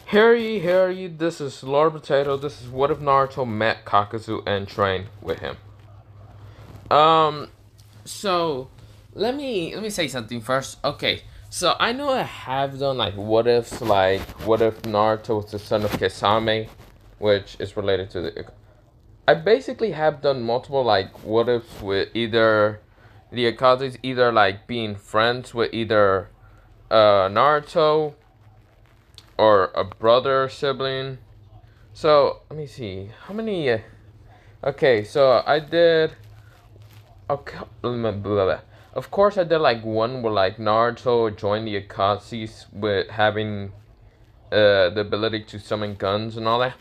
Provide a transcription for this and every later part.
Harry, this is Lord Potato. This is what if Naruto met Kakuzu and trained with him. Um, so let me say something first. Okay, so I know I have done like what ifs, like what if Naruto was the son of Kisame, which is related to the. I basically have done multiple like what ifs with either the Akazes, either like being friends with either Naruto or a brother or sibling. So let me see how many. Okay, so I did. Okay, blah, blah, blah. Of course, I did like one where like Naruto joined the Akatsuki with having the ability to summon guns and all that.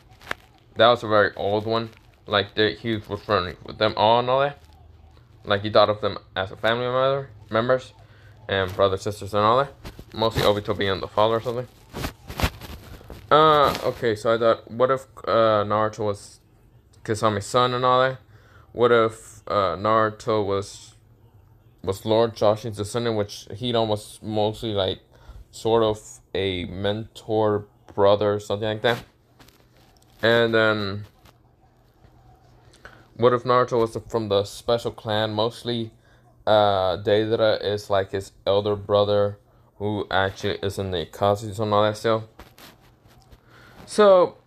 That was a very old one. Like he was friendly with them all and all that. Like he thought of them as a family members and brothers, sisters, and all that. Mostly Obito being the father or something. Okay, so I thought, what if Naruto was Kisame's son and all that? What if Naruto was Lord Joshin's son, in which he'd almost mostly like sort of a mentor brother, something like that. And then what if Naruto was from the special clan? Mostly Deidara is like his elder brother who actually is in the Akatsuki and all that stuff. So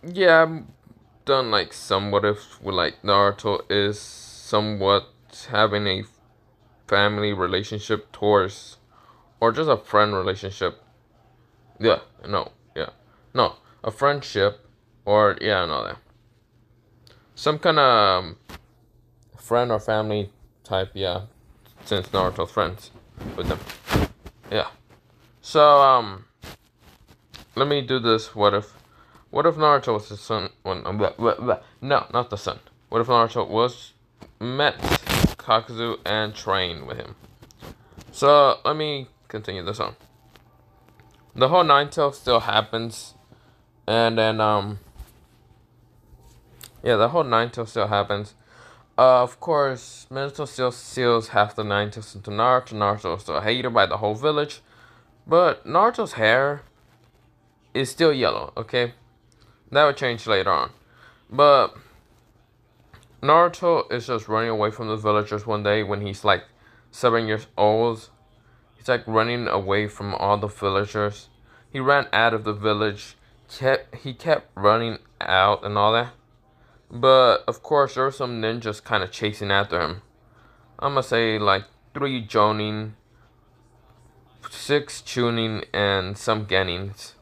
yeah, I've done like some what if with like Naruto is somewhat having a family relationship towards, or just a friend relationship. Yeah, no, yeah, no, a friendship, or yeah, no, that some kind of friend or family type. Yeah, since Naruto's friends with them. Yeah. So let me do this. What if Naruto was the son? Well, no, not the son. What if Naruto was met Kakuzu and trained with him? So let me continue this on. The whole Nine Tails still happens, and then yeah, the whole Nine Tails still happens. Of course, Minato still seals half the Nine Tails into Naruto. Naruto is still hated by the whole village, but Naruto's hair is still yellow. Okay, that would change later on, but Naruto is just running away from the villagers one day when he's like 7 years old. He's like running away from all the villagers. He ran out of the village. He kept running out and all that. But of course, there were some ninjas kind of chasing after him. I'm gonna say like 3 Jonin, 6 Chunin, and some Genins.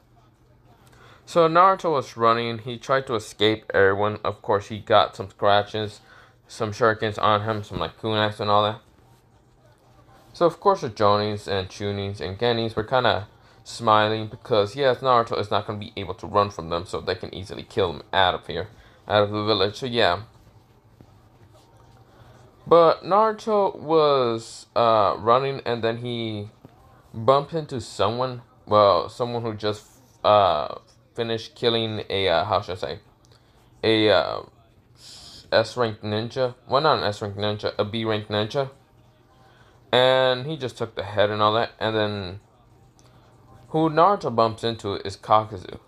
So Naruto was running. He tried to escape everyone. Of course, he got some scratches, some shurikens on him, some like kunais and all that. So of course the Jonins and Chunins and Genins were kind of smiling because yes, Naruto is not going to be able to run from them, so they can easily kill him out of here, out of the village. So yeah. But Naruto was running and then he bumped into someone. Well, someone who just finished killing a how should I say, a S rank ninja. Well, not an S rank ninja, a B rank ninja. And he just took the head and all that. And then who Naruto bumps into is Kakuzu.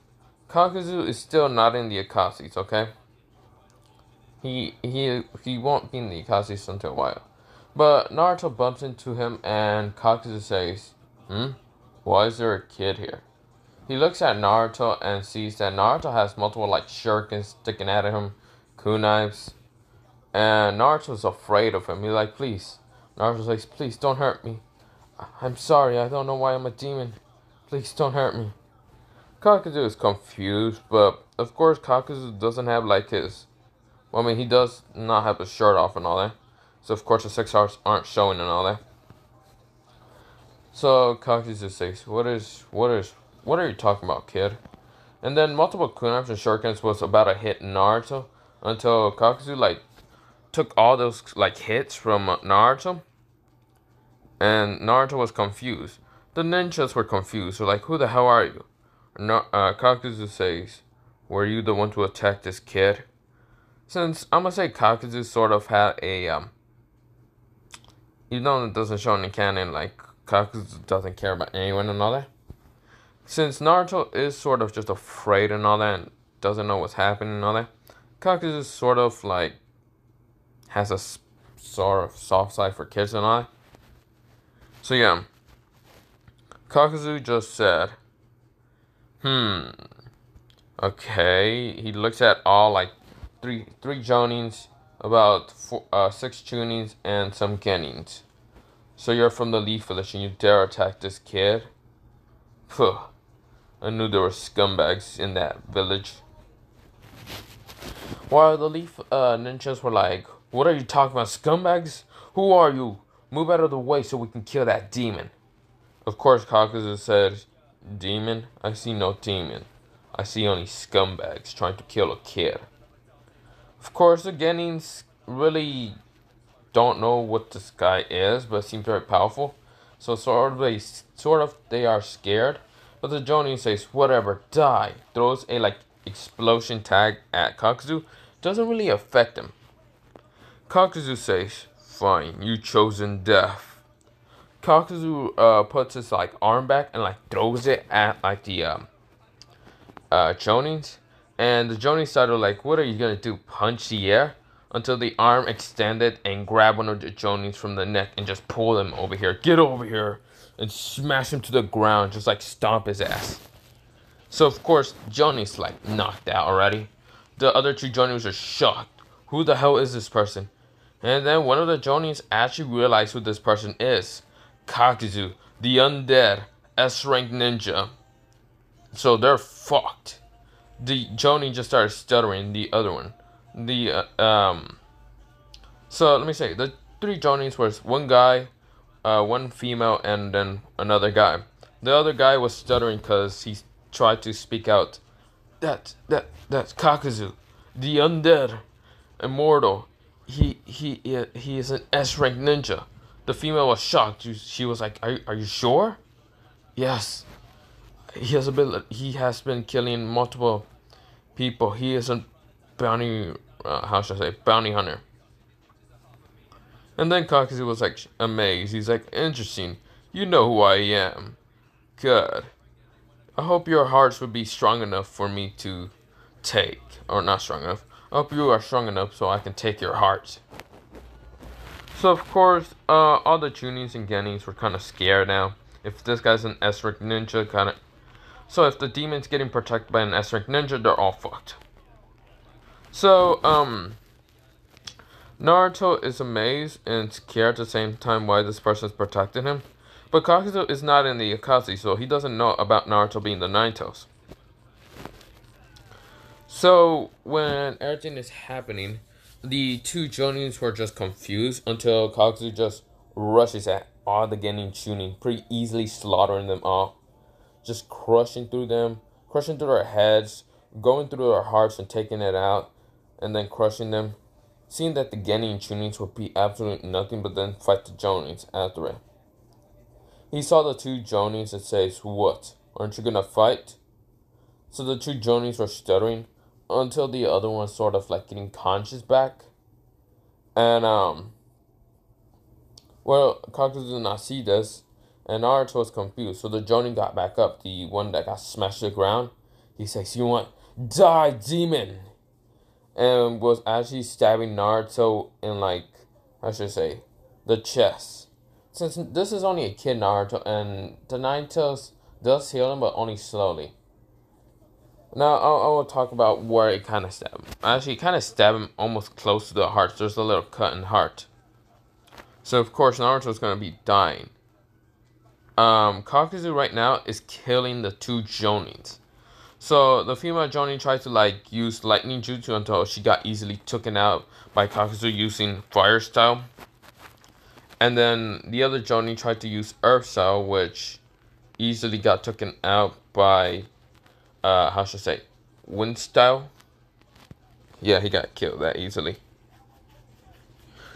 Kakuzu is still not in the Akatsuki, okay? He won't be in the Akatsuki until a while. But Naruto bumps into him and Kakuzu says, why is there a kid here? He looks at Naruto and sees that Naruto has multiple like shurikens sticking out of him, kunais. And Naruto's afraid of him. He's like, please. Naruto says, please don't hurt me. I'm sorry, I don't know why I'm a demon. Please don't hurt me. Kakuzu is confused, but of course Kakuzu doesn't have like his... Well, I mean, he does not have his shirt off and all that. So of course the 6 hours aren't showing and all that. So Kakuzu says, what are you talking about, kid? And then multiple kunais and shurikens was about to hit Naruto until Kakuzu like took all those like hits from Naruto, and Naruto was confused. The ninjas were confused. They're like, "Who the hell are you?" Kakuzu says, "Were you the one to attack this kid?" Since I'm gonna say Kakuzu sort of had a even though it doesn't show in the canon, like Kakuzu doesn't care about anyone and all that. Since Naruto is sort of just afraid and all that, and doesn't know what's happening and all that, Kakuzu is sort of like has a sort of soft side for kids and all that. So yeah, Kakuzu just said, okay. He looks at all like three Jonins, about six Chunins, and some Genins. So you're from the Leaf Village and you dare attack this kid? Phew. I knew there were scumbags in that village. While the Leaf Ninjas were like, what are you talking about, scumbags? Who are you? Move out of the way so we can kill that demon. Of course, Kakuzu said, demon? I see no demon. I see only scumbags trying to kill a kid. Of course, the Genins really don't know what this guy is, but seems very powerful. So they are scared. But the Jonin says, whatever, die. Throws a like explosion tag at Kakuzu. Doesn't really affect him. Kakuzu says, fine, you chosen death. Kakuzu puts his like arm back and like throws it at like the Jonins. And the Jonin started like, what are you gonna do? Punch the air? Until the arm extended and grabbed one of the Jonins from the neck and just pulled him over here. Get over here! And smash him to the ground, just like stomp his ass. So of course, Jonin's like knocked out already. The other two Jonins are shocked. Who the hell is this person? And then one of the Jonins actually realized who this person is. Kakuzu, the undead S-rank ninja. So they're fucked. The Jonin just started stuttering. The other one, So let me say the three Jonins was one guy, one female, and then another guy. The other guy was stuttering because he tried to speak out. That's Kakuzu, the undead, immortal. He is an S-rank ninja. The female was shocked. She was like, "Are you sure?" Yes. He has been killing multiple people. He is a bounty. How should I say? Bounty hunter. And then Kakuzu was like amazed. He's like, interesting. You know who I am. Good. I hope your hearts would be strong enough for me to take. Or not strong enough. I hope you are strong enough so I can take your hearts. So of course, all the Chunins and Genins were kind of scared now. If this guy's an S-rank ninja, kind of. So if the demon's getting protected by an S-rank ninja, they're all fucked. So Naruto is amazed and scared at the same time why this person is protecting him. But Kakuzu is not in the Akashi, so he doesn't know about Naruto being the Nine Tails. So when everything is happening, the two Jonins were just confused until Kakuzu just rushes at all the Genin Chunin, pretty easily slaughtering them all. Just crushing through them, crushing through their heads, going through their hearts and taking it out, and then crushing them. Seeing that the Genin Chunins would be absolutely nothing but then fight the Jonins after it. He saw the two Jonins and says, what? Aren't you gonna fight? So the two Jonins were stuttering until the other one sort of like getting conscious back. And Kakuzu did not see this, and Naruto was confused. So the Jonin got back up, the one that got smashed to the ground. He says, you want? Die, demon! And was actually stabbing Naruto in like, how should I say, the chest. Since this is only a kid Naruto, and the Nine Tails does heal him, but only slowly. Now, I will talk about where it kind of stabbed him. Actually, it kind of stabbed him almost close to the heart. There's a little cut in the heart. So, of course, Naruto's going to be dying. Kakuzu right now is killing the two Jonins. So, the female Jonin tried to, like, use lightning jutsu until she got easily taken out by Kakuzu using fire style. And then the other Jonin tried to use earth style, which easily got taken out by, how should I say, wind style. Yeah, he got killed that easily.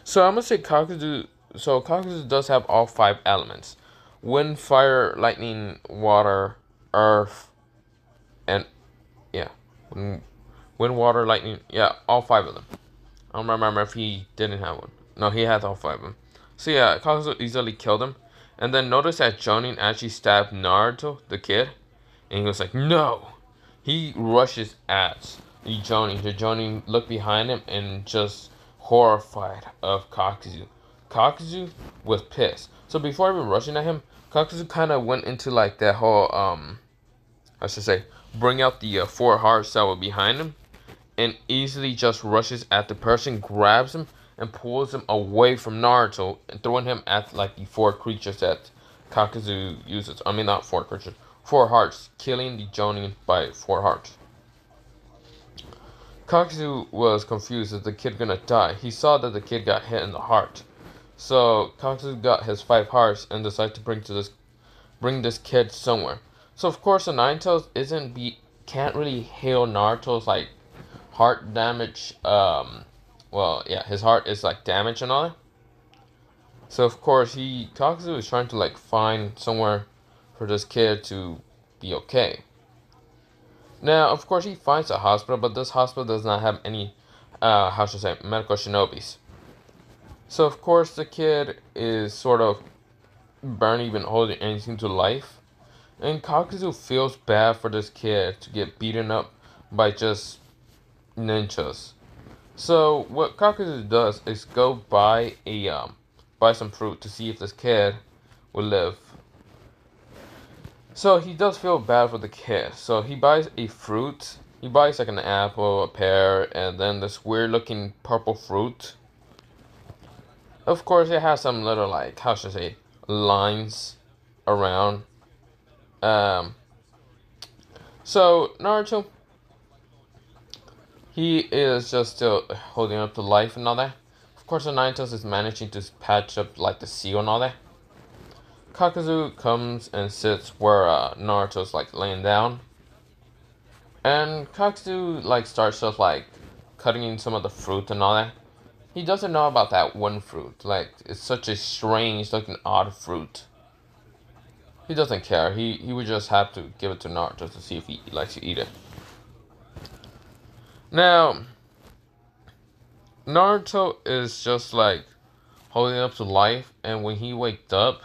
So, I'm going to say Kakuzu. So, Kakuzu does have all 5 elements: wind, fire, lightning, water, earth, and yeah, wind, water, lightning. Yeah, all 5 of them. I don't remember if he didn't have one. No, he had all 5 of them. So yeah, Kakuzu easily killed him. And then notice that Jonin actually stabbed Naruto, the kid. And he was like, no. He rushes at the Jonin. The Jonin looked behind him and just horrified of Kakuzu. Kakuzu was pissed. So before even rushing at him, Kakuzu kind of went into like that whole I should say, bring out the four hearts that were behind him, and easily just rushes at the person, grabs him, and pulls him away from Naruto, and throwing him at like the four creatures that Kakuzu uses. I mean, not four creatures, four hearts, killing the Jonin by four hearts. Kakuzu was confused. Is the kid gonna die? He saw that the kid got hit in the heart. So Kakuzu got his five hearts and decided to bring this kid somewhere. So of course the Nine Tails can't really heal Naruto's like heart damage. Well, yeah, his heart is like damaged and all that. So of course Kakuzu is trying to like find somewhere for this kid to be okay. Now of course he finds a hospital, but this hospital does not have any how should I say, medical shinobis. So of course the kid is sort of barely even holding anything to life. And Kakuzu feels bad for this kid to get beaten up by just ninjas. So what Kakuzu does is go buy some fruit to see if this kid will live. So he does feel bad for the kid. So he buys a fruit. He buys like an apple, a pear, and then this weird looking purple fruit. Of course it has some little like, how should I say, lines around. So Naruto, he is just still holding up to life and all that. Of course, the Nine Tails is managing to patch up like the seal and all that. Kakuzu comes and sits where Naruto's like laying down, and Kakuzu like starts off like cutting in some of the fruit and all that. He doesn't know about that one fruit. Like it's such a strange looking odd fruit. He doesn't care. He would just have to give it to Naruto to see if he likes to eat it. Now, Naruto is just like holding up to life, and when he waked up,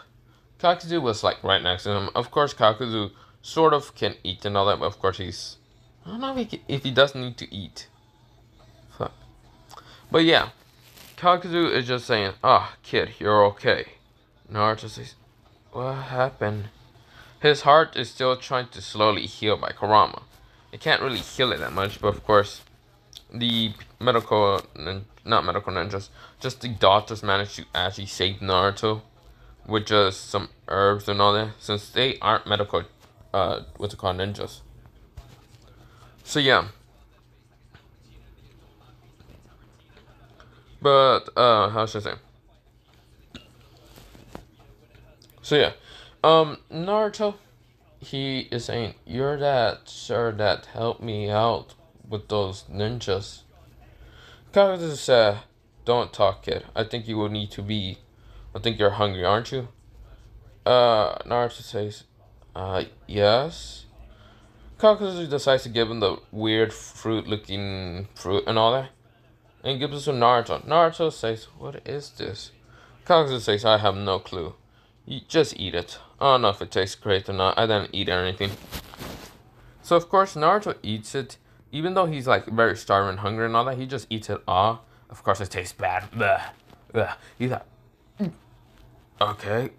Kakuzu was like right next to him. Of course, Kakuzu sort of can eat and all that, but of course I don't know if he does need to eat. Fuck. But yeah, Kakuzu is just saying, "Ah, kid, you're okay." Naruto says, "What happened?" His heart is still trying to slowly heal by Kurama. It can't really heal it that much, but of course, the not medical ninjas, just the doctors managed to actually save Naruto with just some herbs and all that, since they aren't medical, what's it called, ninjas. So yeah. But, how should I say? So yeah. Naruto, he is saying, "You're that sir that helped me out with those ninjas." Kakuzu said, "Don't talk, kid. I think you will need to be. I think you're hungry, aren't you?" Naruto says, yes. Kakuzu decides to give him the weird fruit-looking fruit and all that, and gives it to Naruto. Naruto says, "What is this?" Kakuzu says, "I have no clue. You just eat it. I don't know if it tastes great or not. I didn't eat anything." So of course Naruto eats it, even though he's like very starving and hungry and all that. He just eats it all. Of course it tastes bad. Bleh. Bleh. He's like, okay.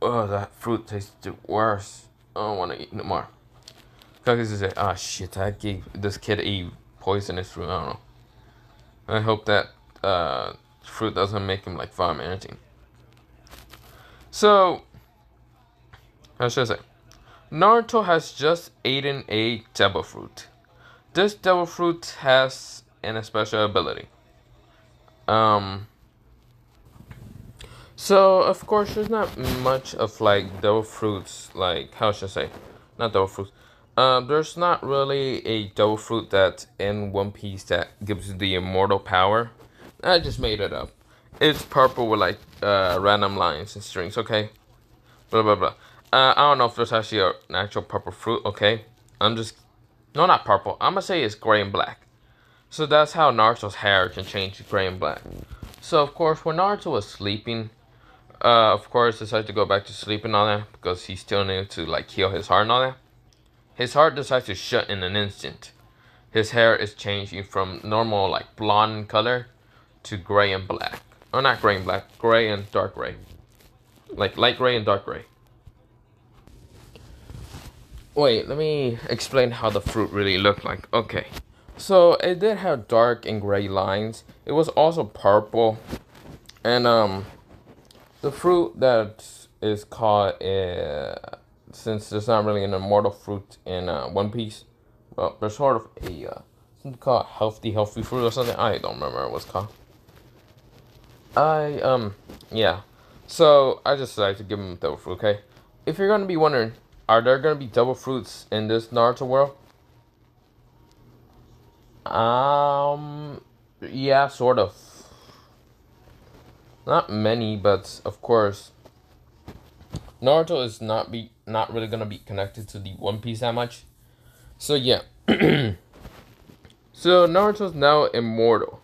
Oh, that fruit tasted worse. I don't want to eat no more. Kakuzu said, "Ah, shit, I gave this kid a poisonous fruit. I don't know. I hope that fruit doesn't make him like vomit or anything." So, how should I say? Naruto has just eaten a devil fruit. This devil fruit has an special ability. So of course there's not much of like devil fruits, like how should I say? Not devil fruits. There's not really a devil fruit that in One Piece that gives you the immortal power. I just made it up. It's purple with like random lines and strings, okay? Blah blah blah. I don't know if there's actually an actual purple fruit, okay? No, not purple. I'm gonna say it's gray and black. So that's how Naruto's hair can change to gray and black. So of course when Naruto was sleeping, of course decided to go back to sleep and all that because he still needed to like heal his heart and all that. his heart decides to shut in an instant. His hair is changing from normal like blonde color to gray and black. Oh, not gray and black, gray and dark gray. Like light gray and dark gray. Wait, let me explain how the fruit really looked like. Okay. So it did have dark and gray lines. It was also purple. And the fruit that is called since there's not really an immortal fruit in One Piece, well, there's sort of a something called healthy fruit or something. I don't remember what it's called. Yeah. So I just decided to give him devil fruit. Okay. If you're gonna be wondering, are there gonna be devil fruits in this Naruto world? Yeah, sort of. Not many, but of course, Naruto is not really gonna be connected to the One Piece that much. So yeah. So Naruto's now immortal.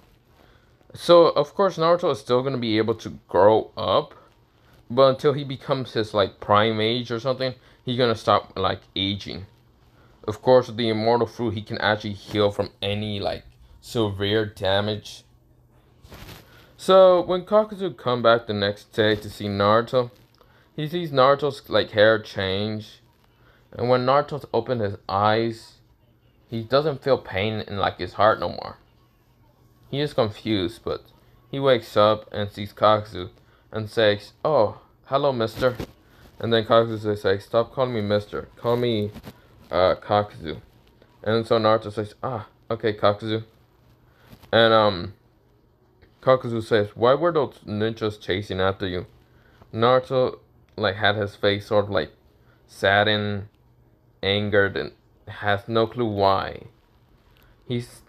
So of course Naruto is still gonna be able to grow up, but until he becomes his like prime age or something, he's gonna stop like aging. Of course, with the immortal fruit, he can actually heal from any like severe damage. So when Kakuzu come back the next day to see Naruto, he sees Naruto's like hair change, and when Naruto opens his eyes, he doesn't feel pain in like his heart no more. He is confused, but he wakes up and sees Kakuzu and says, "Oh, hello, Mister." And then Kakuzu says, "Stop calling me Mister. Call me Kakuzu." And so Naruto says, "Ah, okay, Kakuzu." And Kakuzu says, "Why were those ninjas chasing after you?" Naruto like had his face sort of like saddened, angered, and has no clue why. He's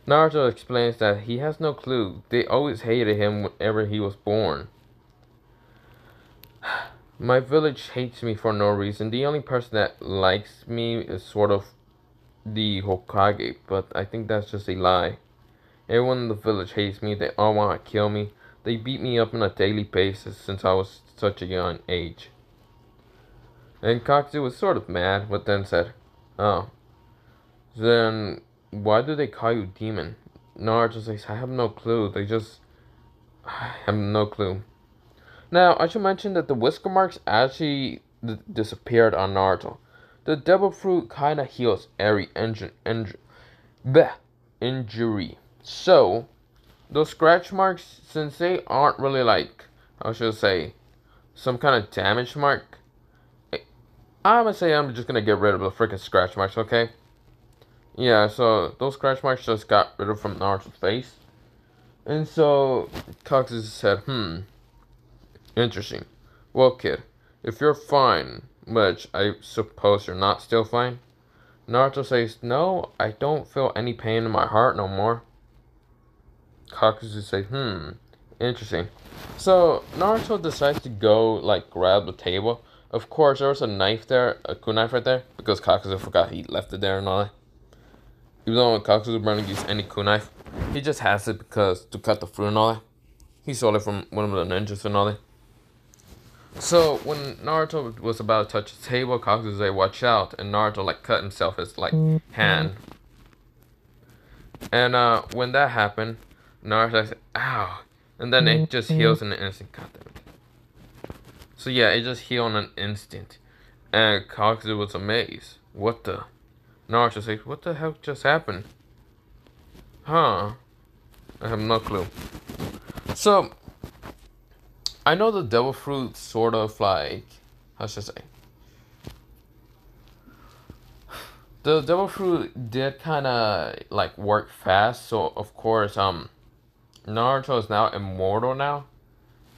Naruto explains that he has no clue. They always hated him whenever he was born. My village hates me for no reason. The only person that likes me is sort of the Hokage, but I think that's just a lie. Everyone in the village hates me. They all want to kill me. They beat me up on a daily basis since I was such a young age. And Kakuzu was sort of mad, but then said, "Oh, then why do they call you demon?" Naruto says, "I have no clue. I have no clue." Now, I should mention that the whisker marks actually disappeared on Naruto. The devil fruit kinda heals every injury. So, those scratch marks, since they aren't really like, how should I say, some kind of damage mark, I'm gonna say I'm just gonna get rid of the freaking scratch marks, okay? Yeah, so those scratch marks just got rid of from Naruto's face. And so, Kakuzu said, interesting. Well, kid, if you're fine, which I suppose you're not still fine, Naruto says, "No, I don't feel any pain in my heart no more." Kakuzu says, interesting. So, Naruto decides to go, like, grab the table. Of course, there was a knife there, a kunai right there, because Kakuzu forgot he left it there and all that. Even though Kakuzu barely use any kunai, he just has it because to cut the fruit and all that. He stole it from one of the ninjas and all that. So when Naruto was about to touch the table, Kakuzu said, "Watch out!" And Naruto like cut himself his like hand. And when that happened, Naruto said, "Ow!" And then it just heals in an instant. God damn it. So yeah, it just healed in an instant. And Kakuzu was amazed. What the? Naruto says, "What the hell just happened?" Huh? I have no clue. So I know the devil fruit sort of like, how should I say? The devil fruit did kind of like work fast, so of course Naruto is now immortal now,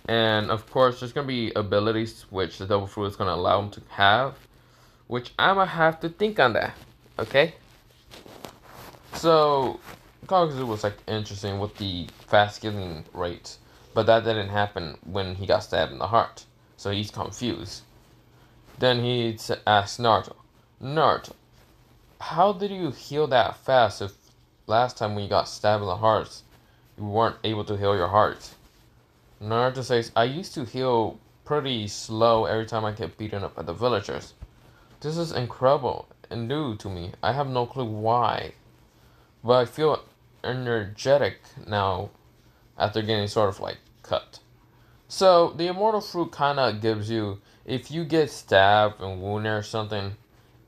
and of course there's gonna be abilities which the devil fruit is gonna allow him to have, which I'ma have to think on that. Okay. So Kakuzu was like interesting with the fast healing rate. But that didn't happen when he got stabbed in the heart. So he's confused. Then he asked Naruto, "Naruto, how did you heal that fast if last time when you got stabbed in the heart, you weren't able to heal your heart?" Naruto says, "I used to heal pretty slow every time I get beaten up by the villagers. This is incredible. new to me. I have no clue why. But I feel energetic now after getting sort of like cut. So the immortal fruit kind of gives you, if you get stabbed and wounded or something,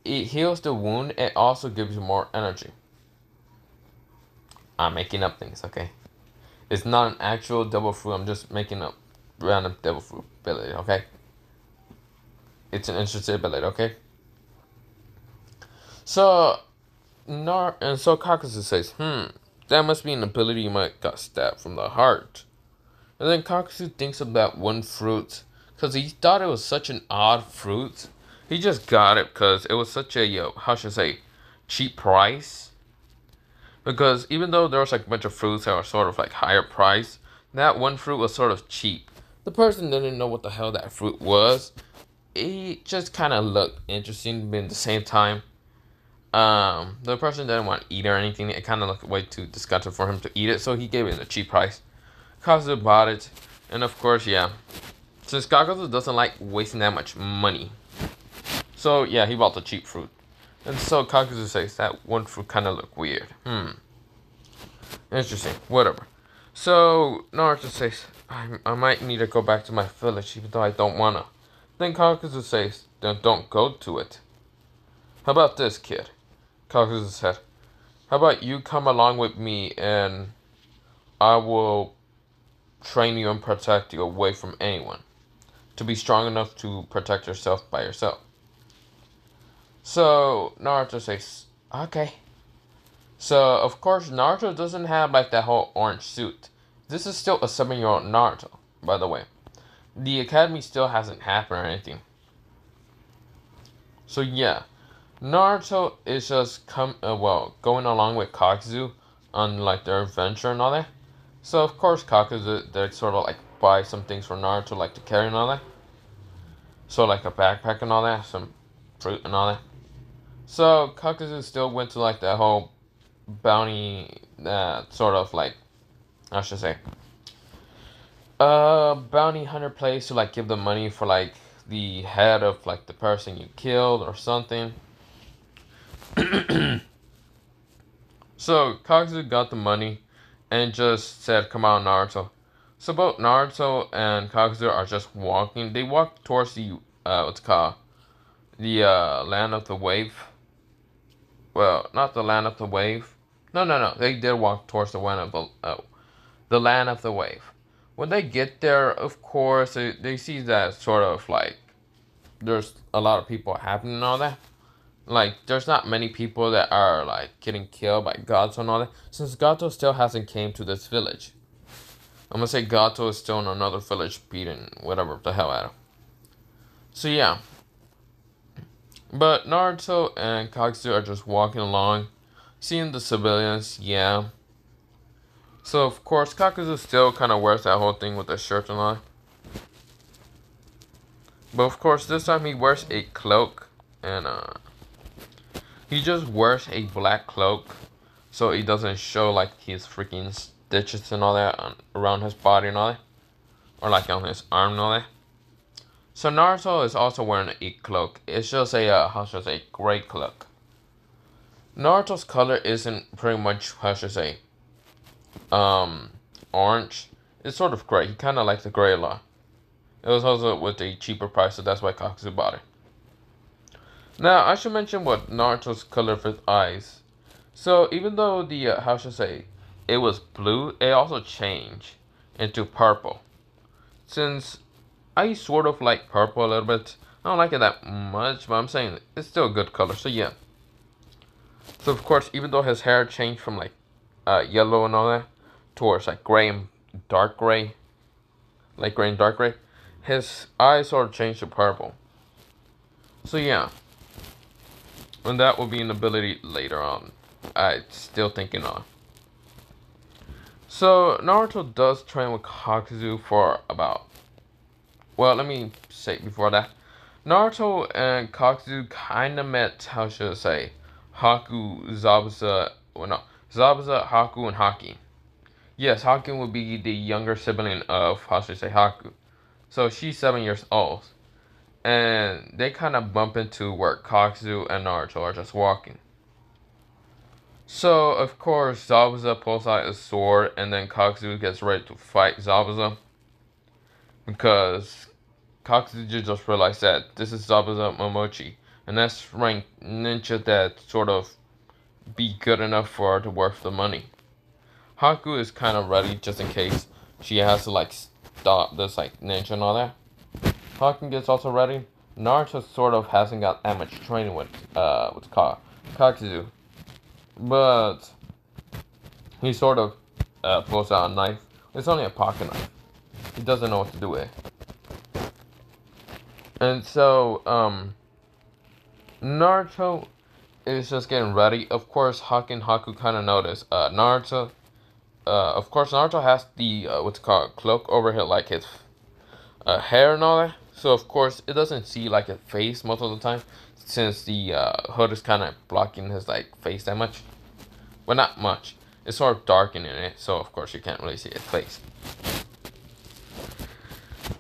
it heals the wound. It also gives you more energy. I'm making up things, okay? It's not an actual devil fruit. I'm just making up random devil fruit ability, okay? It's an interesting ability, okay? So, so Kakuzu says, that must be an ability you might got stabbed from the heart. And then Kakuzu thinks of that one fruit, because he thought it was such an odd fruit. He just got it because it was such a, how should I say, cheap price. Because even though there was like a bunch of fruits that were sort of like higher price, that one fruit was sort of cheap. The person didn't know what the hell that fruit was. It just kind of looked interesting, but at the same time, the person didn't want to eat it or anything. It kind of looked way too disgusting for him to eat it, so he gave it a cheap price. Kakuzu bought it, and of course, yeah, since Kakuzu doesn't like wasting that much money, so yeah, he bought the cheap fruit. And so Kakuzu says that one fruit kind of looked weird. Interesting. Whatever. So Naruto says, I might need to go back to my village, even though I don't wanna. Then Kakuzu says, then don't go to it. How about this, kid? Kakuzu said, how about you come along with me and I will train you and protect you away from anyone. To be strong enough to protect yourself by yourself. So Naruto says, okay. So of course Naruto doesn't have like that whole orange suit. This is still a 7-year-old Naruto, by the way. The academy still hasn't happened or anything. So yeah, Naruto is just going along with Kakuzu on like their adventure and all that. So of course Kakuzu, they sort of like buy some things for Naruto like to carry and all that. So like a backpack and all that, some fruit and all that. So Kakuzu still went to like that whole bounty, sort of like, I should say, bounty hunter place to like give them money for like the head of like the person you killed or something. So Kakuzu got the money and just said, come on, Naruto. So both Naruto and Kakuzu are just walking. They walk towards the, what's it called? The, land of the wave. Well, not the land of the wave. No. They did walk towards the land of the land of the wave. When they get there, of course, they see that sort of like there's a lot of people happening and all that. Like, there's not many people that are like getting killed by Gato and all that. Since Gato still hasn't came to this village. I'm gonna say Gato is still in another village beating whatever the hell out of him. So yeah. But Naruto and Kakuzu are just walking along, seeing the civilians, yeah. So of course Kakuzu still kind of wears that whole thing with the shirt and all. But of course this time he wears a cloak, and he just wears a black cloak so he doesn't show like his freaking stitches and all that around his body and all that, or like on his arm and all that. So Naruto is also wearing a cloak. It's just a, how should I say, gray cloak. Naruto's color isn't pretty much, how should I say, orange. It's sort of gray. He kind of likes the gray a lot. It was also with a cheaper price, so that's why Kakuzu bought it. Now, I should mention what Naruto's color of his eyes. So, even though the, how should I say, it was blue, it also changed into purple. Since I sort of like purple a little bit. I don't like it that much, but I'm saying it's still a good color, so yeah. So of course, even though his hair changed from like yellow and all that towards like gray and dark gray, like gray and dark gray, his eyes sort of changed to purple. So yeah. And that will be an ability later on. I'm still thinking on. So Naruto does train with Kakuzu for about, well, let me say before that, Naruto and Kakuzu kind of met, how should I say, Haku, Zabuza, well no, Zabuza, Haku, and Haki. Yes, Haku would be the younger sibling of, how should I say, Haku. So she's 7 years old. and they kind of bump into where Kakuzu and Naruto are just walking. So, of course, Zabuza pulls out his sword, and then Kakuzu gets ready to fight Zabuza. Because Kakuzu just realized that this is Zabuza Momochi, and that's rank ninja that sort of be good enough for her to worth the money. Haku is kind of ready just in case she has to like stop this like ninja and all that. Haku gets also ready. Naruto sort of hasn't got that much training with Kakuzu, but he sort of pulls out a knife. It's only a pocket knife. He doesn't know what to do with it. And so, Naruto is just getting ready. Of course, Haku and Haku kind of notice. Naruto, of course, Naruto has the, cloak over his, like, his hair and all that. So, of course, it doesn't see, like, his face most of the time. Since the hood is kind of blocking his, like, face that much. Well, not much. It's sort of darkening it. So, of course, you can't really see his face.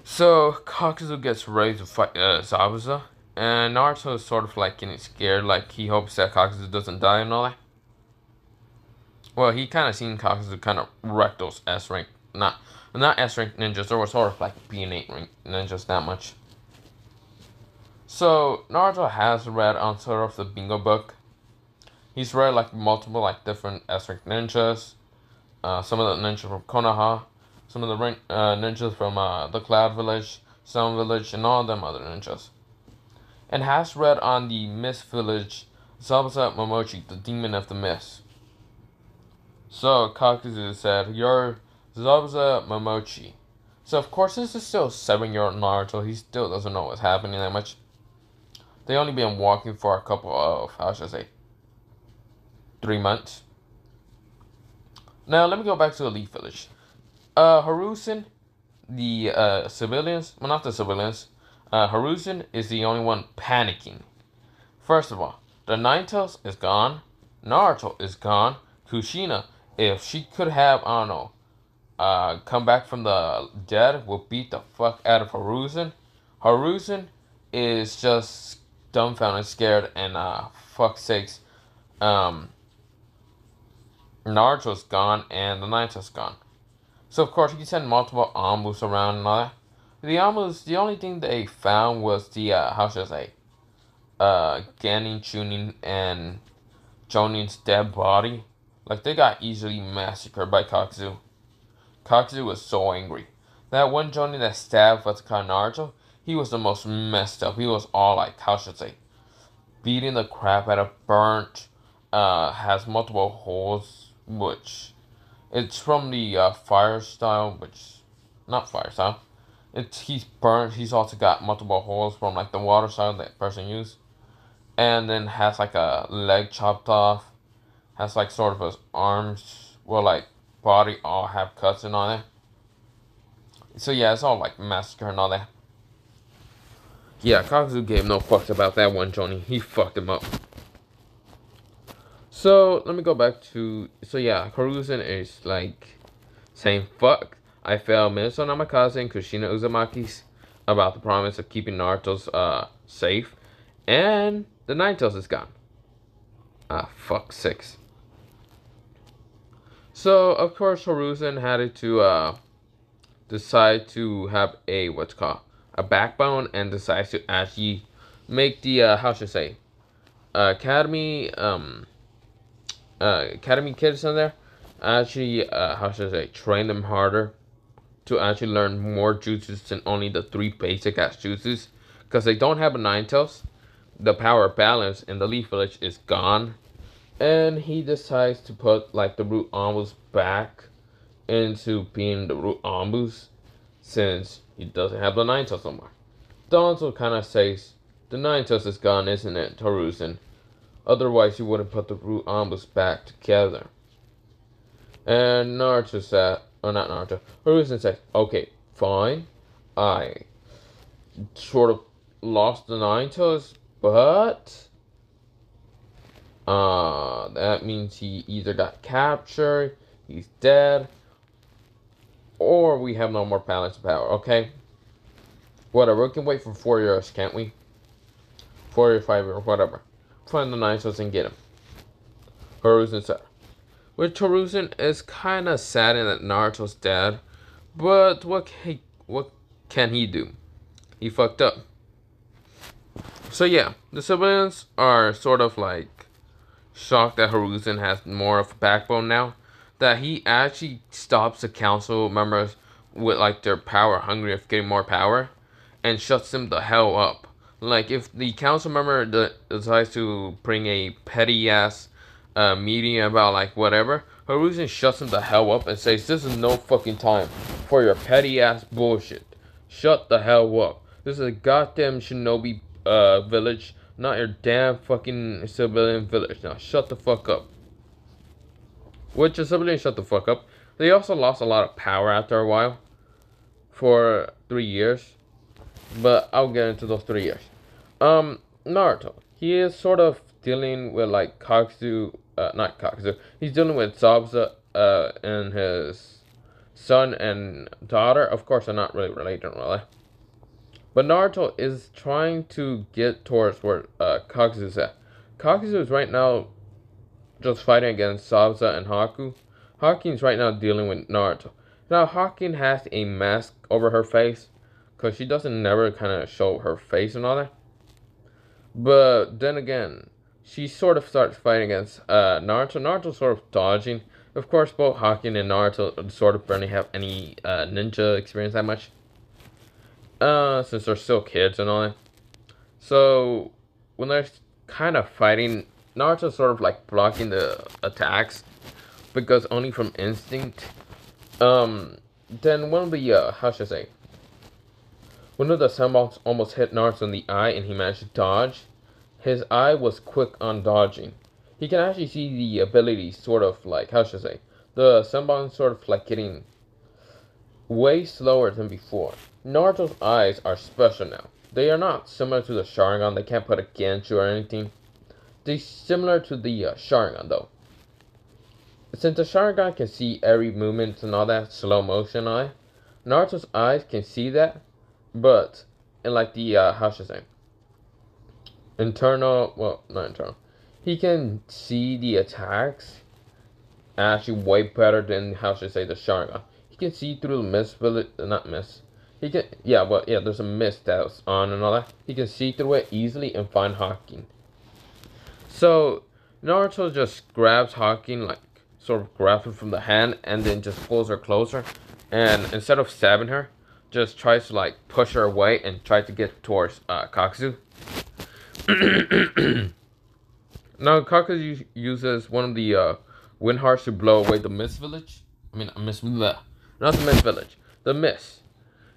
So, Kakuzu gets ready to fight Zabuza. And Naruto is sort of like getting scared, like he hopes that Kakuzu doesn't die and all that. Well, he kind of seen Kakuzu kind of wreck those S-rank, not S-rank ninjas, or sort of like B8 rank ninjas that much. So, Naruto has read on sort of the bingo book. He's read like multiple like different S-rank ninjas. Some of the ninjas from Konoha. Some of the ninjas from the Cloud Village, Stone Village, and all them other ninjas. And has read on the Mist Village, Zabuza Momochi, the Demon of the Mist. So Kakuzu said, "You're Zabuza Momochi." So of course this is still 7-year-old Naruto. He still doesn't know what's happening that much. They only been walking for a couple of, how should I say, 3 months. Now let me go back to Elite Village. Harusen, the civilians, well not the civilians, Harusen is the only one panicking. First of all, the Nine-Tails is gone, Naruto is gone, Kushina, if she could have, I don't know, come back from the dead, will beat the fuck out of Harusen. Harusen is just dumbfounded, scared, and fuck's sakes, Naruto's gone and the Nine-Tails gone. So of course you can send multiple Ambus around and all that. The Ambus, the only thing they found was the how should I say, Ganin, Chunin, and Jonin's dead body. Like they got easily massacred by Kakuzu. Kakuzu was so angry. That one Jonin that stabbed Naruto, he was the most messed up. He was all like, how should I say, beating the crap out of, burnt, has multiple holes, which it's from the fire style, which not fire style. He's burnt. He's also got multiple holes from like the water style that person used, and then has like a leg chopped off. Has like sort of his arms, well like body all have cuts and all that. So yeah, it's all like massacre and all that. Yeah, Kakuzu gave no fucks about that one, Johnny. He fucked him up. So let me go back to, so yeah, Harusen is like saying fuck. I failed Minato Namikaze and Kushina Uzumaki's about the promise of keeping Naruto's safe, and the Nine-Tails is gone. Fuck 6. So of course Harusen had to decide to have a what's called a backbone, and decides to actually make the how should I say, academy kids in there actually how should I say, train them harder to actually learn more jutsus than only the 3 basic ass jutsus, because they don't have a Nine-Tails. The power balance in the Leaf Village is gone, and he decides to put like the root Ambus back into being the root Ambus, since he doesn't have the Nine-Tails no more. Donzo kind of says, the Nine-Tails is gone, isn't it, Harusen? Otherwise you wouldn't put the root Ambus back together. And Naruto said, or not Naruto, Harusen said, okay, fine, I sort of lost the Nine-Tails, but that means he either got captured, he's dead, or we have no more balance of power, okay? Whatever, we can wait for 4 years, can't we? 4 or 5 or whatever. Find the Naruto and get him. Hiruzen said. Which Hiruzen is kind of saddened that Naruto's dead, but what can he do? He fucked up. So yeah, the civilians are sort of like shocked that Hiruzen has more of a backbone now. That he actually stops the council members with like their power hungry of getting more power and shuts them the hell up. Like if the council member decides to bring a petty ass meeting about like whatever, Hiruzen shuts them the hell up and says, "This is no fucking time for your petty ass bullshit. Shut the hell up. This is a goddamn shinobi village, not your damn fucking civilian village. Now shut the fuck up." Which the civilians shut the fuck up. They also lost a lot of power after a while for 3 years. But I'll get into those 3 years. Naruto. He is sort of dealing with like Kakuzu, not Kakuzu. He's dealing with Zabuza, and his son and daughter. Of course, they're not really related, really. But Naruto is trying to get towards where Kakuzu's at. Kakuzu is right now just fighting against Zabuza and Haku. Haku's right now dealing with Naruto. Now, Haku has a mask over her face, because she doesn't never kind of show her face and all that. But then again, she sort of starts fighting against Naruto. Naruto's sort of dodging. Of course, both Haku and Naruto sort of barely have any ninja experience that much. Since they're still kids and all that. So, when they're kind of fighting, Naruto's sort of like blocking the attacks, because only from instinct. Then one of the, how should I say? One of the sunballs almost hit Naruto in the eye and he managed to dodge. His eye was quick on dodging. He can actually see the ability sort of like, how should I say? The sunball sort of like getting way slower than before. Naruto's eyes are special now. They are not similar to the Sharingan. They can't put a Genshu or anything. They're similar to the Sharingan though. Since the Sharingan can see every movement and all that slow motion eye, Naruto's eyes can see that. But in like the how should I say, internal, well, not internal, he can see the attacks actually way better than, how should I say, the Sharingan. He can see through the mist, not mist. He can, yeah, well, yeah, there's a mist that's on and all that. He can see through it easily and find Haku. So Naruto just grabs Haku, like sort of grabs her from the hand and then just pulls her closer, and instead of stabbing her, just tries to like push her away and try to get towards Kakuzu. Now Kakuzu uses one of the wind hearts to blow away the mist village. Not the mist village, the mist.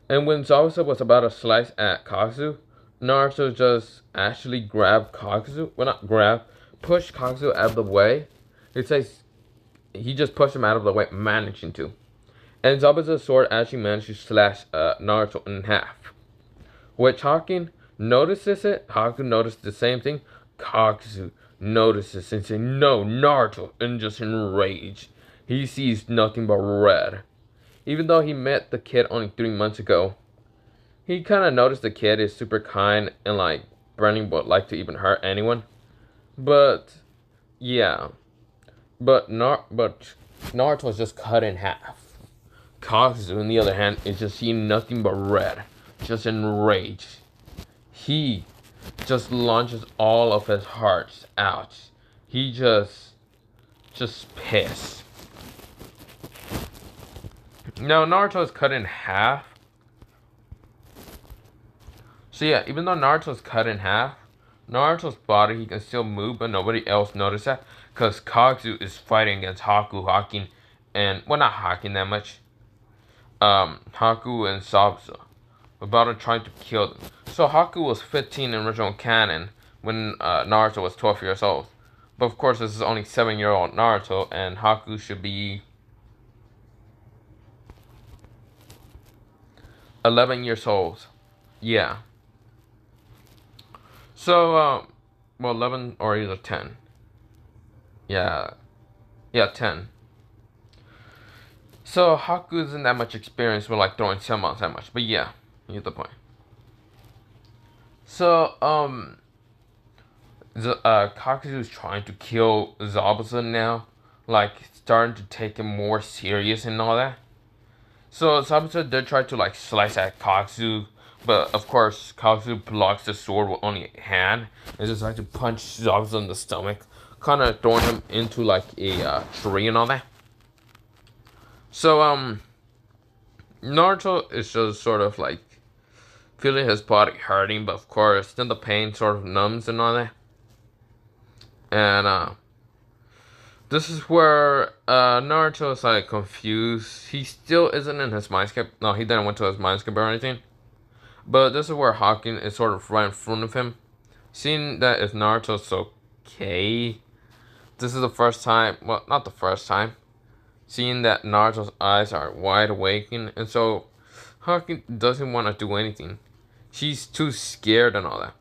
And when Zabuza was about to slice at Kakuzu, Naruto just actually grabbed Kakuzu. Well, not grab, push Kakuzu out of the way. It says he just pushed him out of the way, managing to. And Zabuza's sword actually managed to slash Naruto in half. Which Haku notices it. Haku noticed the same thing. Kakuzu notices and says, "No, Naruto," and just enraged. He sees nothing but red. Even though he met the kid only 3 months ago, he kind of noticed the kid is super kind and like burning would like to even hurt anyone. But yeah, but Naruto was just cut in half. Kakuzu, on the other hand, is just seeing nothing but red, just enraged. He just launches all of his hearts out. He just pissed. Now Naruto is cut in half. So yeah, even though Naruto is cut in half, Naruto's body, he can still move, but nobody else noticed that, because Kakuzu is fighting against Haku, and, well, not Haku that much. Haku and Zabuza about to try to kill them. So Haku was 15 in original canon when Naruto was 12 years old. But of course, this is only 7-year-old Naruto, and Haku should be 11 years old. Yeah. So, well, 11 or either 10. Yeah, 10. So Haku isn't that much experience with like throwing summons that much, but yeah, you get the point. So, Kakuzu is trying to kill Zabuza now, like starting to take him more serious and all that. So Zabuza did try to like slice at Kakuzu, but of course Kakuzu blocks the sword with only a hand and just like to punch Zabuza in the stomach, kind of throwing him into like a tree and all that. So Naruto is just sort of like feeling his body hurting, but of course then the pain sort of numbs and all that. And this is where Naruto is like confused. He still isn't in his mindscape. No, he didn't went to his mindscape or anything. But this is where Hawking is sort of right in front of him. Seeing that if Naruto's okay, this is the first time, well, not the first time, seeing that Naruto's eyes are wide awake, and so Hawking doesn't want to do anything. She's too scared and all that.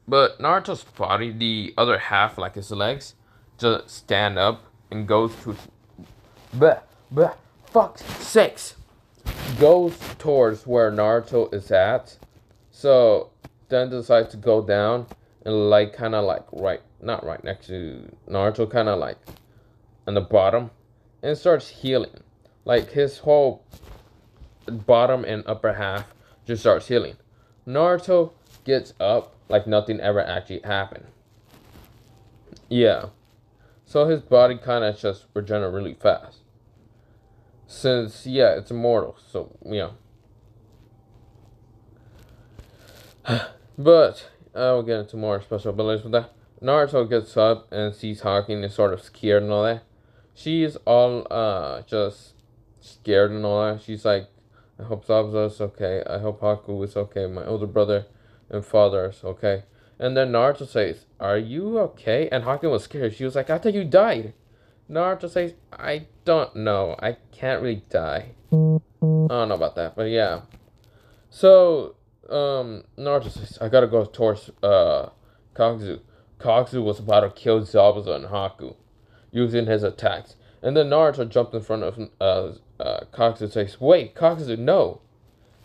But Naruto's body, the other half, like his legs, just stand up and goes to, bleh, bleh, fuck's sakes, goes towards where Naruto is at. So then decides to go down and like kind of like right, not right next to Naruto, kind of like on the bottom, and starts healing. Like his whole bottom and upper half just starts healing. Naruto gets up like nothing ever actually happened. Yeah. So his body kind of just regenerates really fast. Since, yeah, it's immortal. So, yeah. But, I'll get into more special abilities with that. Naruto gets up and sees Hawking is sort of scared and all that. She's all, just scared and all that. She's like, I hope Zabuza is okay. I hope Haku is okay. My older brother and father is okay. And then Naruto says, are you okay? And Hawking was scared. She was like, I thought you died. Naruto says, I don't know. I can't really die. I don't know about that, but yeah. So, Naruto says, I gotta go towards, Kakuzu. Kakuzu was about to kill Zabuza and Haku, using his attacks. And then Naruto jumped in front of, Kakuzu and says, wait, Kakuzu, no.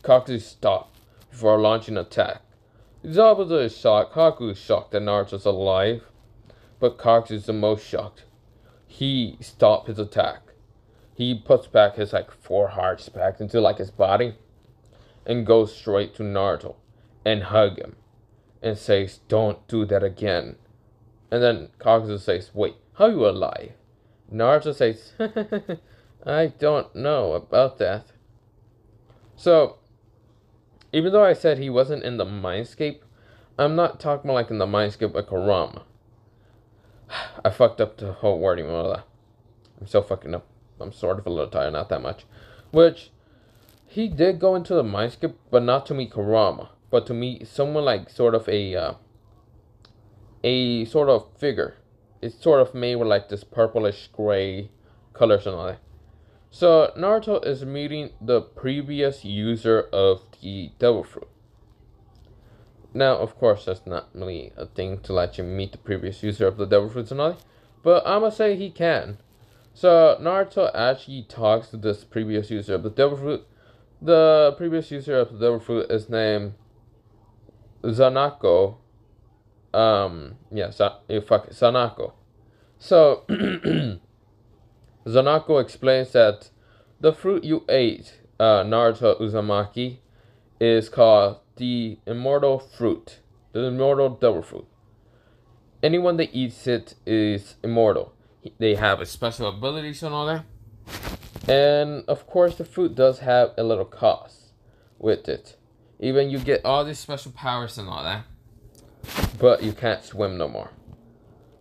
Kakuzu stopped before launching an attack. Zabuza is shocked. Haku is shocked that Naruto's alive, but Kakuzu is the most shocked. He stopped his attack. He puts back his like 4 hearts back into like his body and goes straight to Naruto and hug him and says, don't do that again. And then Kakuzu says, wait, how are you alive? Naruto says, I don't know about that. So, even though I said he wasn't in the mindscape, I'm not talking about like in the mindscape like Kurama. I fucked up the whole wording of all that. I'm still fucking up. I'm sort of a little tired, not that much. Which, he did go into the mindscape, but not to meet Kurama, but to meet someone like sort of a sort of figure. It's sort of made with like this purplish gray colors and all that. So Naruto is meeting the previous user of the Devil Fruit. Now, of course, that's not really a thing to let you meet the previous user of the Devil Fruits and all that, but I'ma say he can. So Naruto actually talks to this previous user of the Devil Fruit. The previous user of the Devil Fruit is named Zanako. Sanako. So Zanako explains that the fruit you ate, Naruto Uzumaki, is called the immortal fruit, the immortal devil fruit. Anyone that eats it is immortal. They have a special abilities and all that. And of course the fruit does have a little cost with it. Even you get all these special powers and all that, but you can't swim no more.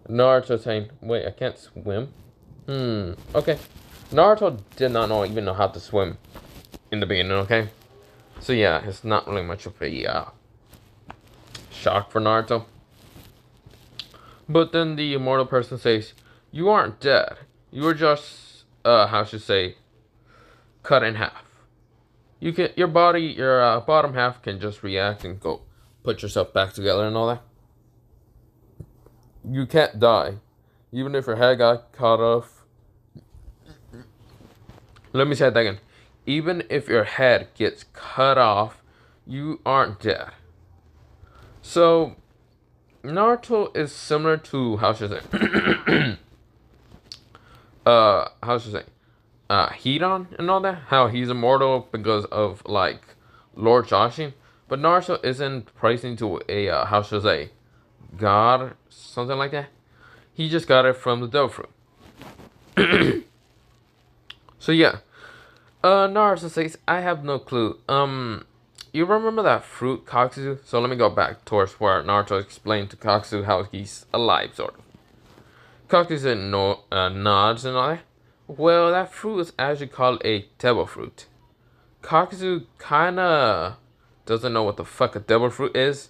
Naruto saying, wait, I can't swim? Okay. Naruto did not even know how to swim in the beginning, okay? So yeah, it's not really much of a shock for Naruto. But then the immortal person says, you aren't dead. You were just, how should I say, cut in half. You can, your body, your bottom half can just react and go put yourself back together and all that. You can't die. Even if your head got cut off. Let me say that again. Even if your head gets cut off, you aren't dead. So Naruto is similar to how should I say how should I say Hidan and all that. How he's immortal because of like Lord Joshi. But Naruto isn't pricing to a how should I say god, something like that. He just got it from the devil fruit. So yeah. Naruto says, I have no clue. You remember that fruit, Kakuzu? So let me go back towards where Naruto explained to Kakuzu how he's alive, sort of. Kakuzu nods and all that. Well, that fruit is actually called a devil fruit. Kakuzu kinda doesn't know what the fuck a devil fruit is,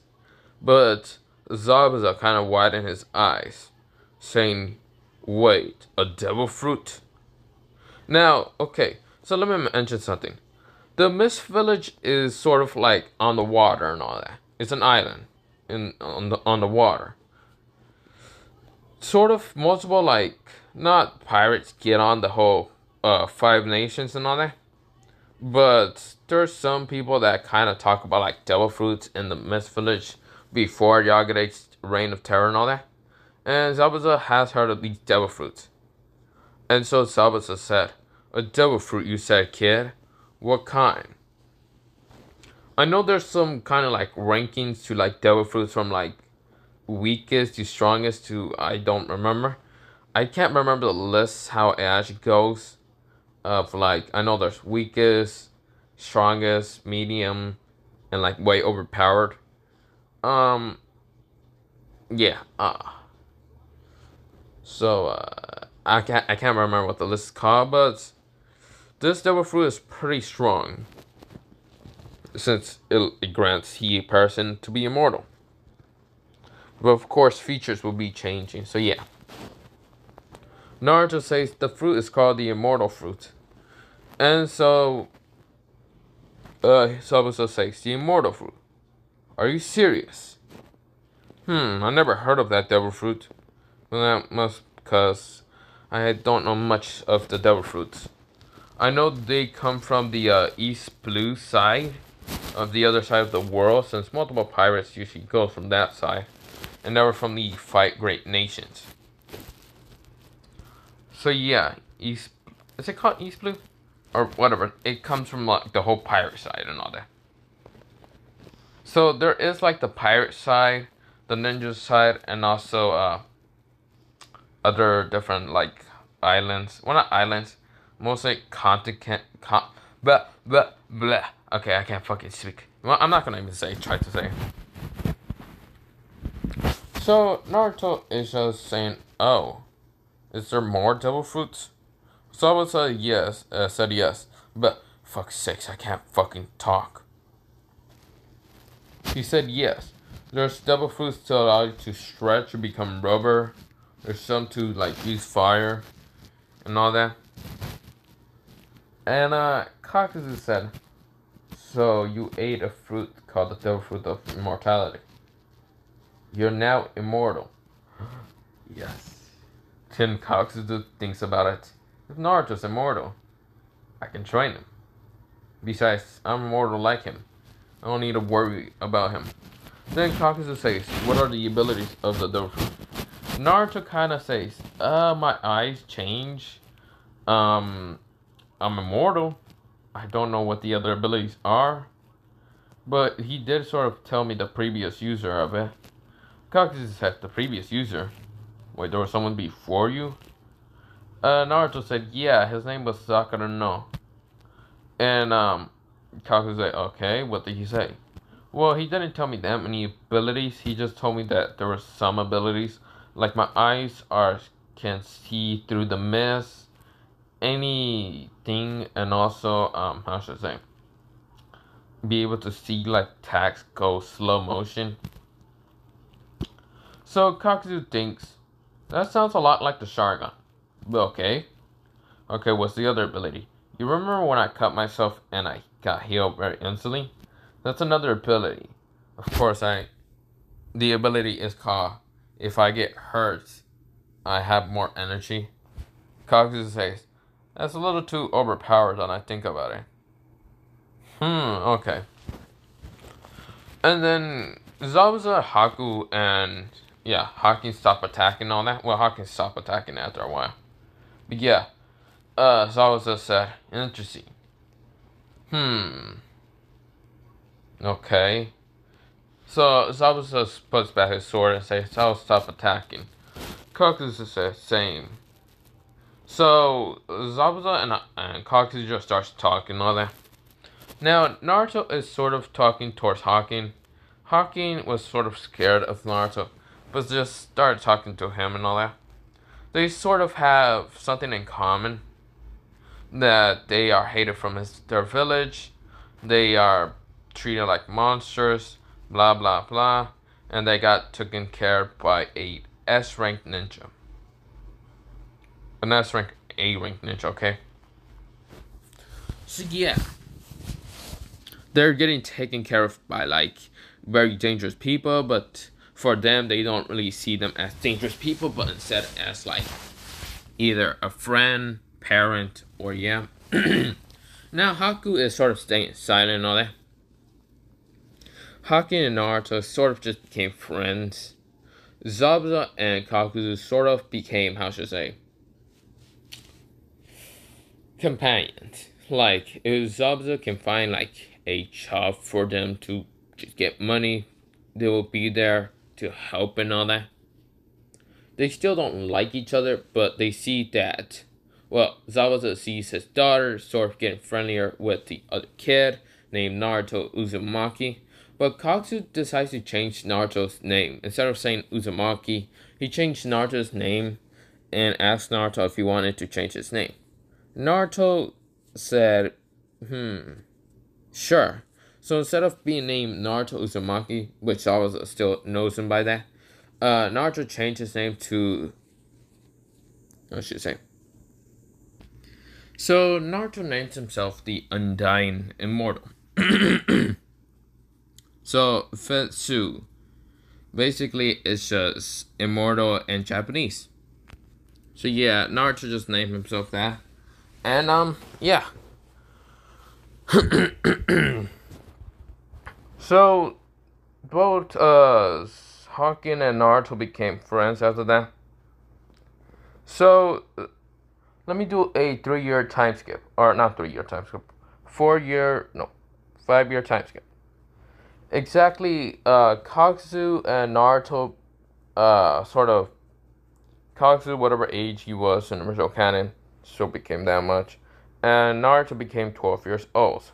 but Zabuza kinda widened his eyes, saying, wait, a devil fruit? Now, okay, so let me mention something. The Mist Village is sort of like on the water and all that. It's an island on the water. Sort of multiple like not pirates get on the whole Five Nations and all that. But there's some people that kind of talk about like devil fruits in the Mist Village before Yagade's reign of terror and all that. And Zabuza has heard of these devil fruits. And so Zabuza said, a devil fruit, you said, kid? What kind? I know there's some kind of like rankings to like devil fruits from like weakest to strongest to I don't remember. I can't remember the list how it actually goes. Of like I know there's weakest, strongest, medium, and like way overpowered. Um yeah. I can't remember what the list is called, but this devil fruit is pretty strong. Since it grants he person to be immortal. But of course features will be changing, so yeah. Naruto says the fruit is called the immortal fruit. And so Sabusa says the immortal fruit. Are you serious? I never heard of that devil fruit. Well, that must because I don't know much of the devil fruits. I know they come from the East Blue side of the other side of the world, since multiple pirates usually go from that side, and they were from the Fight Great Nations. So yeah, is it called East Blue? Or whatever, it comes from like the whole pirate side and all that. So there is like the pirate side, the ninja side, and also other different like islands. Well, not islands, mostly continent. Blah blah blah. Okay, I can't fucking speak. Well, I'm not gonna even try to say. So Naruto is just saying, oh, is there more devil fruits? Someone said yes, but fuck's sakes, I can't fucking talk. He said yes. There's devil fruits to allow you to stretch or become rubber. There's some to like use fire and all that. And Kakuzu said, so you ate a fruit called the devil fruit of immortality. You're now immortal. Yes. Then Kakuzu thinks about it. If Naruto's immortal, I can train him. Besides, I'm immortal like him. I don't need to worry about him. Then Kakuzu says, what are the abilities of the devil fruit? Naruto kinda says, my eyes change. I'm immortal. I don't know what the other abilities are. But he did sort of tell me the previous user of it. Kakuzu said, the previous user? Wait, there was someone before you? Naruto said, yeah, his name was Sakura no. And, Kakuzu said, okay, what did he say? Well, he didn't tell me that many abilities, he just told me that there were some abilities. Like my eyes can see through the mist, anything, and also, how should I say? Be able to see, like, attacks go slow motion. So, Kakuzu thinks, that sounds a lot like the Sharingan. Okay. Okay, what's the other ability? You remember when I cut myself and I got healed very instantly? That's another ability. Of course, the ability is called, if I get hurt, I have more energy. Kakuzu says, that's a little too overpowered when I think about it. Okay. And then Zabuza, Haku, and yeah, Haku stopped attacking and all that. Well, Haku stopped attacking after a while. But yeah, Zabuza said, interesting. Hmm. Okay. So Zabuza puts back his sword and says, "I'll stop attacking." Kakuzu says, "Same." So Zabuza and Kakuzu just starts talking and all that. Now Naruto is sort of talking towards Hakin. Hakin was sort of scared of Naruto, but just started talking to him and all that. They sort of have something in common, that they are hated from their village, they are treated like monsters, blah blah blah, and they got taken care of by a S-ranked ninja. An S-ranked A-ranked ninja, okay? So yeah, they're getting taken care of by like very dangerous people, but for them they don't really see them as dangerous people, but instead as like either a friend, parent, or yeah. Now Haku is sort of staying silent and all that. Haku and Naruto sort of just became friends. Zabuza and Kakuzu sort of became, how should I say, companions. Like, if Zabuza can find like a job for them to just get money, they will be there to help and all that. They still don't like each other, but they see that, well, Zabuza sees his daughter sort of getting friendlier with the other kid named Naruto Uzumaki. But Kakuzu decides to change Naruto's name. Instead of saying Uzumaki, he changed Naruto's name and asked Naruto if he wanted to change his name. Naruto said, sure. So instead of being named Naruto Uzumaki, which Zabuza still knows him by that, Naruto changed his name to, what should I say? So Naruto names himself the Undying Immortal. So Fetsu basically is just immortal in Japanese. So yeah, Naruto just named himself that. And yeah. So both Hakin and Naruto became friends after that. So let me do a 3-year time skip. Or not 3-year time skip. 5-year time skip. Exactly, Kakuzu and Naruto, sort of, Kakuzu, whatever age he was in the original canon, so became that much, and Naruto became 12 years old.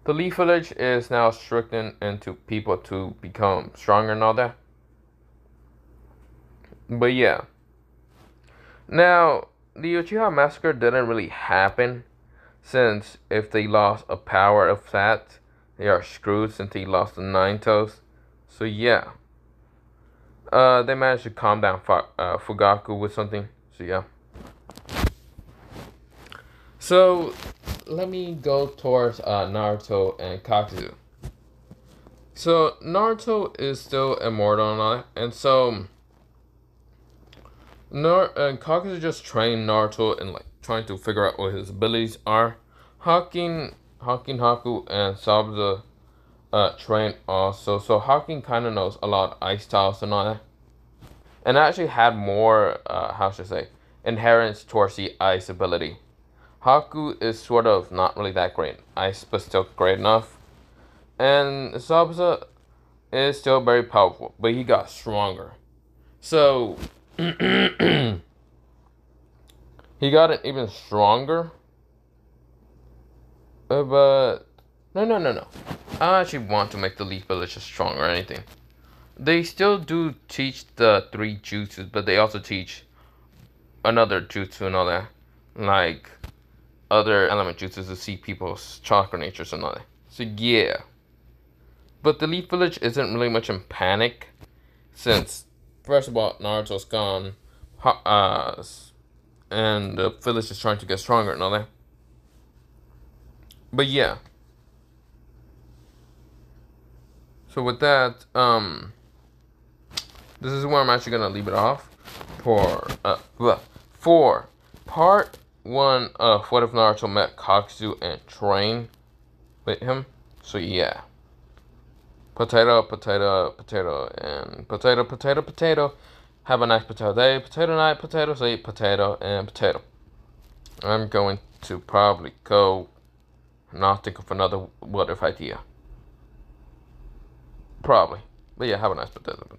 The Leaf Village is now strictened into people to become stronger and all that. But yeah. Now, the Uchiha Massacre didn't really happen, since if they lost a power of that, they are screwed since he lost the 9 toes. So yeah. They managed to calm down Fugaku with something. So yeah. So let me go towards Naruto and Kakuzu. So Naruto is still immortal and all that, and so Kakuzu just trained Naruto and like trying to figure out what his abilities are. Haku and Zabuza trained also. So Hakin kind of knows a lot of ice styles and all that. And actually had more, how should I say, inherence towards the ice ability. Haku is sort of not really that great in ice, but still great enough. And Zabuza is still very powerful, but he got stronger. So, he got it even stronger. But, no. I don't actually want to make the Leaf Village strong or anything. They still do teach the 3 jutsus, but they also teach another jutsu and all that. Like, other element jutsus to see people's chakra natures and all that. So yeah. But the Leaf Village isn't really much in panic, since, first of all, Naruto's gone, and the village is trying to get stronger and all that. But yeah. So with that, this is where I'm actually gonna leave it off for part 1 of What If Naruto Met Kakuzu and trained with him. So yeah. Potato, potato, potato, and potato, potato, potato. Have a nice potato day, potato night, potato sleep, potato, and potato. I'm going to probably go not think of another what if idea. Probably. But yeah, have a nice potato.